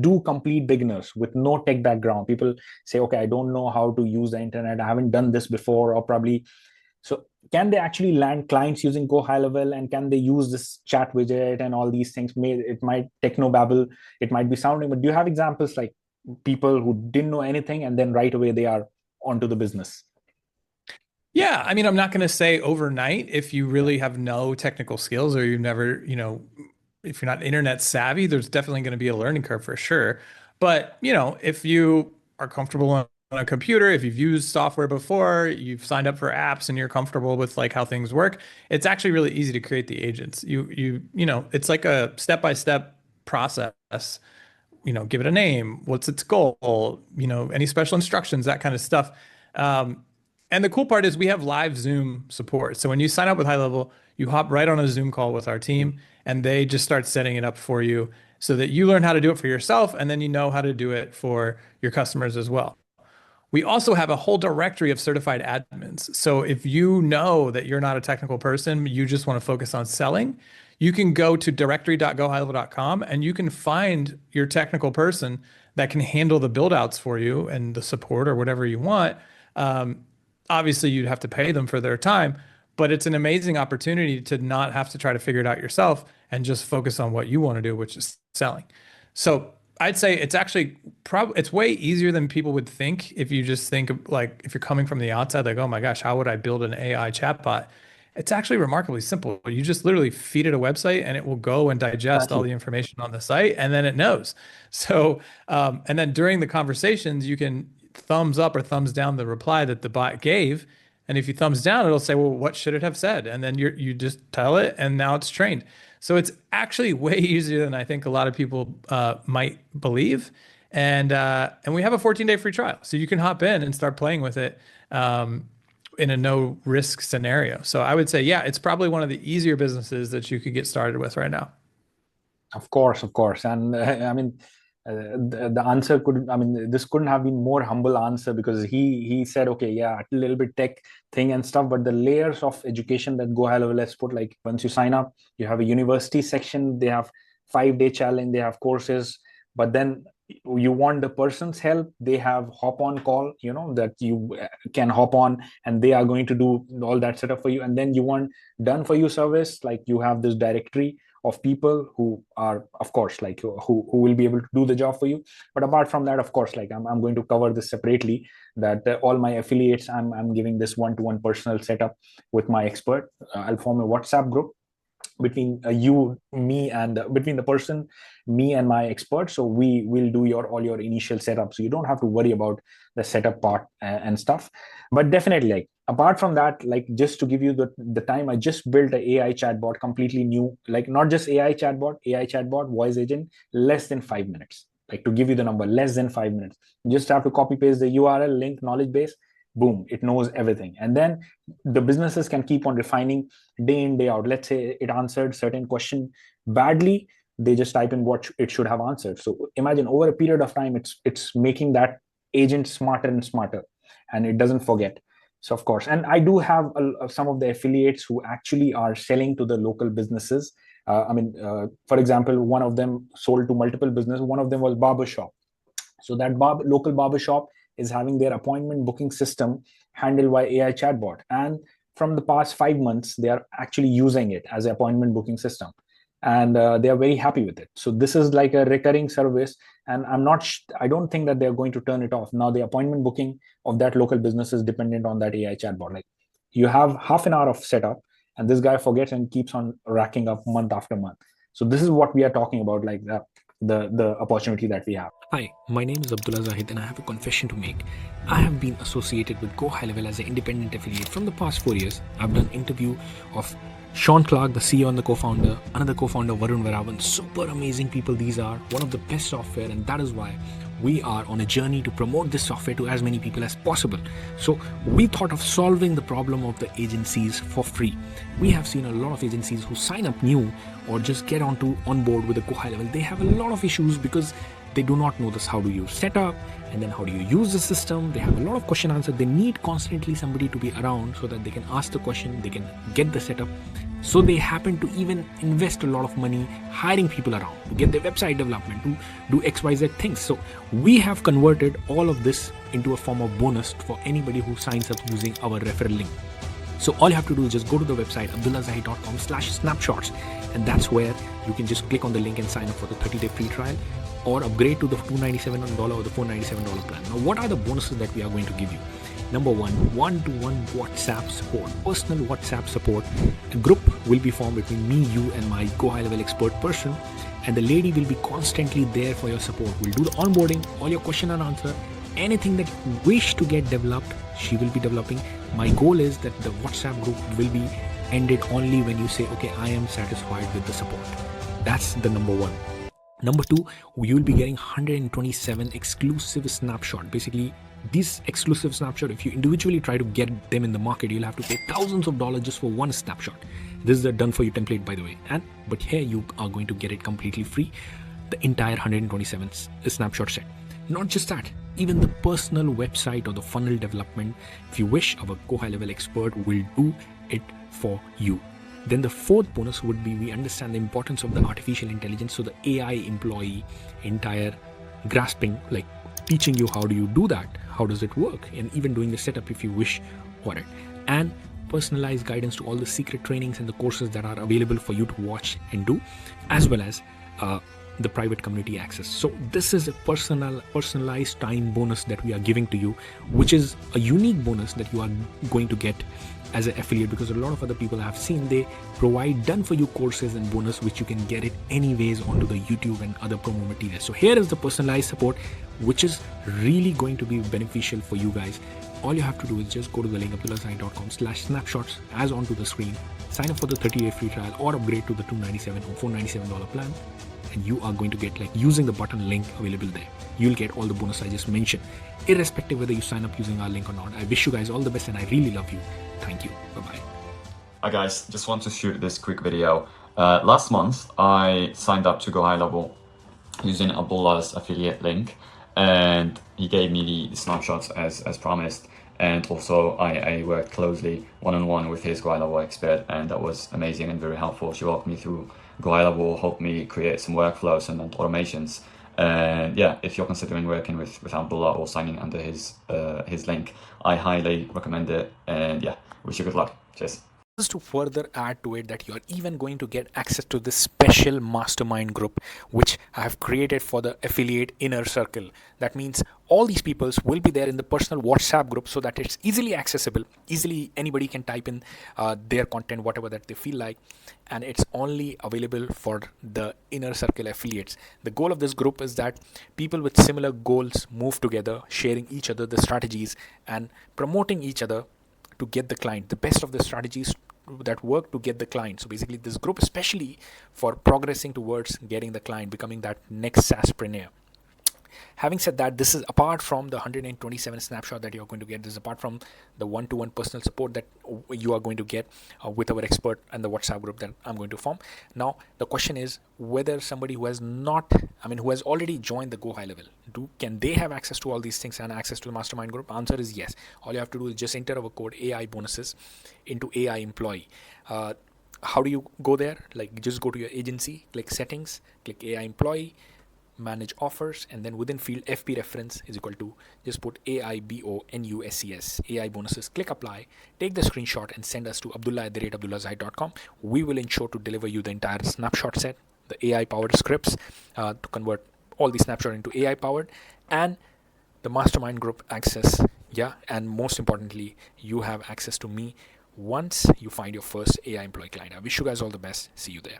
do complete beginners with no tech background. People say, okay, I don't know how to use the internet, I haven't done this before, or probably. So can they actually land clients using Gohighlevel, and can they use this chat widget and all these things? It might techno babble, it might be sounding, but do you have examples like people who didn't know anything and then right away they are onto the business? Yeah, I mean, I'm not going to say overnight if you really have no technical skills or you've never, if you're not internet savvy, there's definitely going to be a learning curve for sure. But, if you are comfortable on a computer, if you've used software before, you've signed up for apps and you're comfortable with like how things work, it's actually really easy to create the agents. It's like a step-by-step process. Give it a name, what's its goal, any special instructions, that kind of stuff. And the cool part is we have live Zoom support. So when you sign up with High Level, you hop right on a Zoom call with our team and they just start setting it up for you so that you learn how to do it for yourself and then you know how to do it for your customers as well. We also have a whole directory of certified admins. So if you know that you're not a technical person, you just want to focus on selling, you can go to directory.gohighlevel.com and you can find your technical person that can handle the build outs for you and the support or whatever you want. Obviously, you'd have to pay them for their time, but it's an amazing opportunity to not have to try to figure it out yourself and just focus on what you want to do, which is selling. So I'd say it's actually it's way easier than people would think if you just think of, like, if you're coming from the outside, like, oh my gosh, how would I build an AI chatbot? It's actually remarkably simple. You just literally feed it a website and it will go and digest all Exactly. the information on the site and then it knows. So, and then during the conversations, you can thumbs up or thumbs down the reply that the bot gave. And if you thumbs down, it'll say, well, what should it have said? And then you just tell it and now it's trained. So it's actually way easier than I think a lot of people might believe. And we have a 14-day free trial. So you can hop in and start playing with it in a no risk scenario. So I would say, yeah, it's probably one of the easier businesses that you could get started with right now. Of course, and I mean, the answer could. I mean, this couldn't have been more humble answer, because he said, okay, yeah, a little bit tech thing and stuff, but the layers of education that Gohighlevel has put, like once you sign up, you have a university section, they have 5-day challenge, they have courses, but then you want the person's help, they have hop on call, that you can hop on and they are going to do all that setup for you, and then you want done for you service, like you have this directory of people who are, of course, like who will be able to do the job for you. But apart from that, of course, like I'm going to cover this separately, that all my affiliates, I'm giving this one-to-one personal setup with my expert. I'll form a WhatsApp group between you, me, and between the person, me and my expert. So we will do all your initial setup, so you don't have to worry about the setup part and stuff. But definitely, like apart from that, like just to give you the time, I just built an AI chatbot, completely new, like not just AI chatbot voice agent, less than 5 minutes. Like, to give you the number, less than 5 minutes. You just have to copy paste the URL, link, knowledge base, boom, it knows everything. And then the businesses can keep on refining day in, day out. Let's say it answered certain question badly, they just type in what it should have answered. So imagine over a period of time, it's making that agent smarter and smarter, and it doesn't forget. So of course, and I do have some of the affiliates who actually are selling to the local businesses. For example, one of them sold to multiple businesses. One of them was barbershop. So that local barbershop is having their appointment booking system handled by AI chatbot. And from the past 5 months, they are actually using it as an appointment booking system. And they are very happy with it. So this is like a recurring service. And I don't think that they're going to turn it off. Now the appointment booking of that local business is dependent on that AI chatbot. Like, you have half an hour of setup and this guy forgets and keeps on racking up month after month. So this is what we are talking about, like the opportunity that we have. Hi, my name is Abdullah Zahid and I have a confession to make. I have been associated with Gohighlevel as an independent affiliate from the past 4 years. I've done interview of Sean Clark, the CEO and the co-founder, another co-founder, Varun Varavan. Super amazing people these are, one of the best software, and that is why we are on a journey to promote this software to as many people as possible. So we thought of solving the problem of the agencies for free. We have seen a lot of agencies who sign up new or just get on board with the Gohighlevel. They have a lot of issues because they do not know this, how do you set up, and then how do you use the system. They have a lot of question answer. They need constantly somebody to be around so that they can ask the question, they can get the setup. So they happen to even invest a lot of money hiring people around to get their website development, to do XYZ things. So we have converted all of this into a form of bonus for anybody who signs up using our referral link. So all you have to do is just go to the website abdullahzahid.com/snapshots, and that's where you can just click on the link and sign up for the 30-day free trial or upgrade to the $297 or the $497 plan. Now, what are the bonuses that we are going to give you? Number one, one-to-one WhatsApp support, personal WhatsApp support. A group will be formed between me, you, and my Gohighlevel expert person, and the lady will be constantly there for your support. We'll do the onboarding, all your question and answer, anything that you wish to get developed, she will be developing. My goal is that the WhatsApp group will be ended only when you say, okay, I am satisfied with the support. That's the number one. Number two, you will be getting 127 exclusive snapshot. Basically, these exclusive snapshot, if you individually try to get them in the market, you'll have to pay thousands of dollars just for one snapshot. This is a done for you template, by the way. But here you are going to get it completely free, the entire 127 snapshot set. Not just that, even the personal website or the funnel development, if you wish, our Gohighlevel expert will do it for you. Then the fourth bonus would be, we understand the importance of the artificial intelligence. So the AI employee, entire grasping, like teaching you how do you do that, how does it work, and even doing the setup if you wish for it. And personalized guidance to all the secret trainings and the courses that are available for you to watch and do, as well as the private community access. So this is a personalized time bonus that we are giving to you, which is a unique bonus that you are going to get as an affiliate, because a lot of other people I have seen, they provide done for you courses and bonus, which you can get it anyways onto the YouTube and other promo materials. So here is the personalized support, which is really going to be beneficial for you guys. All you have to do is just go to the link abdullahzahid.com/snapshots as onto the screen, sign up for the 30-day free trial or upgrade to the $297 or $497 plan, and you are going to get, like, using the button link available there, you'll get all the bonus I just mentioned, irrespective whether you sign up using our link or not. I wish you guys all the best, and I really love you. Thank you. Bye-bye. Hi guys, just want to shoot this quick video. Last month I signed up to Gohighlevel using Abdullah's affiliate link, and he gave me the snapshots as promised. And also I worked closely one-on-one with his Gohighlevel expert, and that was amazing and very helpful. She walked me through Gohighlevel, helped me create some workflows and automations. And yeah, if you're considering working with Abdullah or signing under his link, I highly recommend it. And yeah, wish you good luck. Cheers. Just to further add to it, that you are even going to get access to this special mastermind group which I have created for the affiliate inner circle. That means all these people will be there in the personal WhatsApp group, so that it's easily accessible. Easily anybody can type in their content, whatever that they feel like, and it's only available for the inner circle affiliates. The goal of this group is that people with similar goals move together, sharing each other the strategies and promoting each other to get the client, the best of the strategies that work to get the client. So basically this group especially for progressing towards getting the client, becoming that next SaaSpreneur. Having said that, this is apart from the 127 snapshot that you're going to get. This is apart from the one-to-one personal support that you are going to get with our expert and the WhatsApp group that I'm going to form. Now, the question is whether somebody who has who has already joined the Gohighlevel, can they have access to all these things and access to the mastermind group? Answer is yes. All you have to do is just enter our code AI bonuses into AI employee. How do you go there? Like, just go to your agency, click settings, click AI employee, manage offers, and then within field FP reference is equal to, just put AI BONUSES, AI bonuses, click apply, take the screenshot and send us to abdullah@abdullahzahid.com. We will ensure to deliver you the entire snapshot set, the AI powered scripts to convert all the snapshot into AI powered, and the mastermind group access. And most importantly, you have access to me once you find your first AI employee client. I wish you guys all the best. See you there.